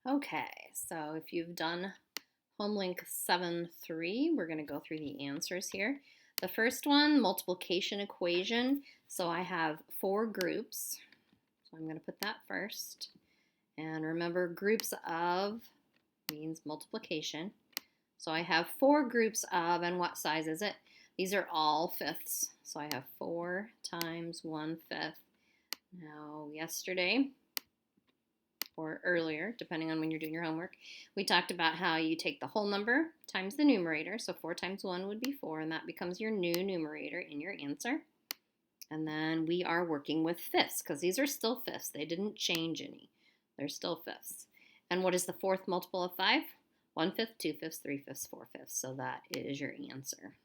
Okay, so if you've done HomeLink 7.3, we're going to go through the answers here. The first one, multiplication equation. So I have 4 groups. So I'm going to put that first. And remember, groups of means multiplication. So I have 4 groups of, and what size is it? These are all fifths. So I have 4 times 1/5. Now, yesterday, or earlier, depending on when you're doing your homework, we talked about how you take the whole number times the numerator. So 4 times 1 would be 4, and that becomes your new numerator in your answer. And then we are working with fifths, because these are still fifths. They didn't change any. They're still fifths. And what is the fourth multiple of 5? 1/5, 2/5, 3/5, 4/5. So that is your answer.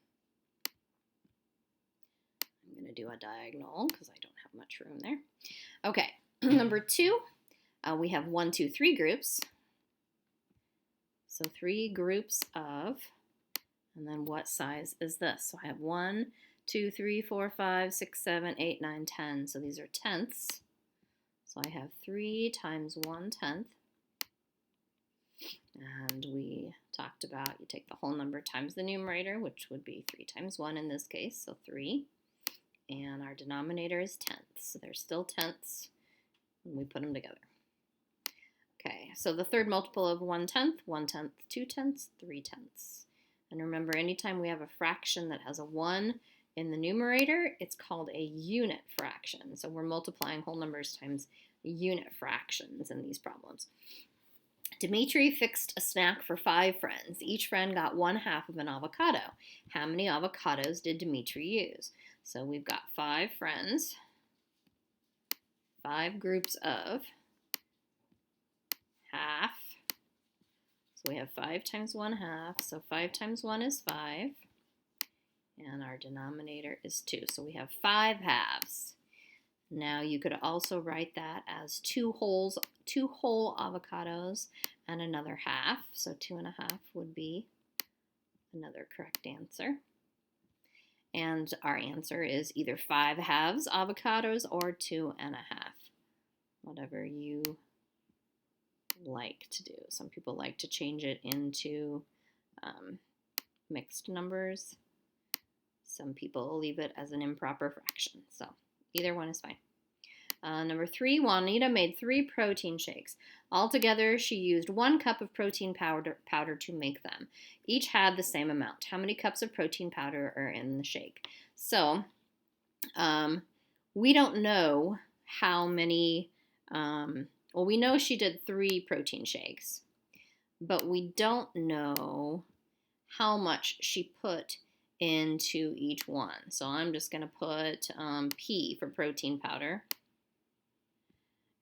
I'm going to do a diagonal because I don't have much room there. Okay, number 2. We have 1, 2, 3 groups. So 3 groups of, and then what size is this? So I have 1, 2, 3, 4, 5, 6, 7, 8, 9, 10. So these are tenths. So I have 3 times 1/10. And we talked about you take the whole number times the numerator, which would be 3 times 1 in this case, so 3. And our denominator is tenths. So they're still tenths when we put them together. Okay, so the third multiple of 1/10, 1/10, 2/10, 3/10. And remember, anytime we have a fraction that has a 1 in the numerator, it's called a unit fraction. So we're multiplying whole numbers times unit fractions in these problems. Dimitri fixed a snack for 5 friends. Each friend got 1/2 of an avocado. How many avocados did Dimitri use? So we've got 5 friends, 5 groups of, half. So we have 5 times 1/2. So 5 times 1 is 5. And our denominator is 2. So we have 5 halves. Now you could also write that as 2 whole avocados and another half. So 2.5 would be another correct answer. And our answer is either 5 halves avocados or 2.5. Whatever you like to do. Some people like to change it into mixed numbers. Some people leave it as an improper fraction. So either one is fine. Number 3, Juanita made 3 protein shakes. Altogether, she used 1 cup of protein powder to make them. Each had the same amount. How many cups of protein powder are in the shake? So we don't know how many, well, we know she did 3 protein shakes, but we don't know how much she put into each one. So I'm just going to put P for protein powder.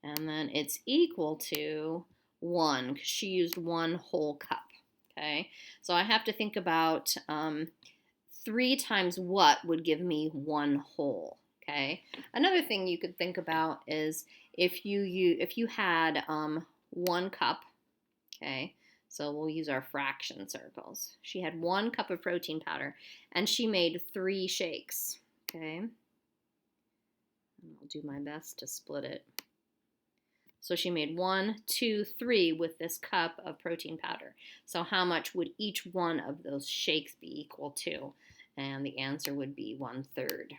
And then it's equal to 1, because she used 1 whole cup, okay? So I have to think about 3 times what would give me 1 whole, okay? Another thing you could think about is if you had 1 cup, okay? So we'll use our fraction circles. She had 1 cup of protein powder, and she made 3 shakes, okay? And I'll do my best to split it. So she made 1, 2, 3 with this cup of protein powder. So how much would each one of those shakes be equal to? And the answer would be 1/3.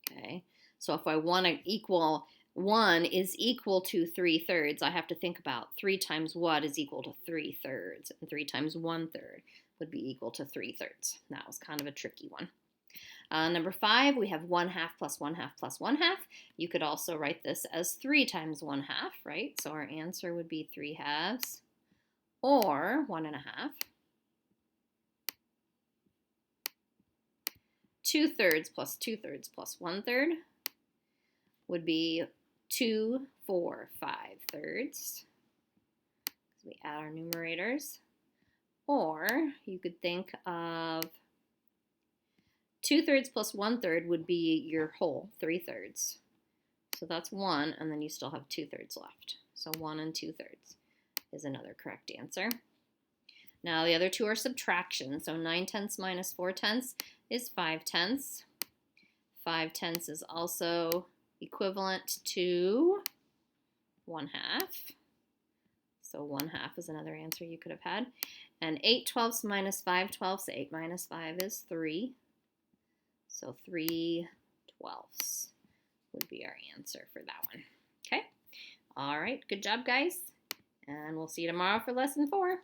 Okay, so if I want to equal 1 is equal to 3/3, I have to think about 3 times what is equal to 3/3. And 3 times 1/3 would be equal to 3/3. That was kind of a tricky one. Number 5, we have 1/2 plus 1/2 plus 1/2. You could also write this as 3 times 1/2, right? So our answer would be 3 halves, or 1.5. 2/3 plus 2/3 plus 1/3 would be 2, 4, 5/3. We add our numerators. Or you could think of 2/3 plus 1/3 would be your whole, 3/3. So that's 1, and then you still have 2/3 left. So 1 and 2/3 is another correct answer. Now the other 2 are subtraction. So 9/10 minus 4/10 is 5/10. 5/10 is also equivalent to 1/2. So 1/2 is another answer you could have had. And 8/12 minus 5/12, 8 minus 5 is 3. So 3/12 would be our answer for that one. Okay? All right, good job, guys. And we'll see you tomorrow for lesson 4.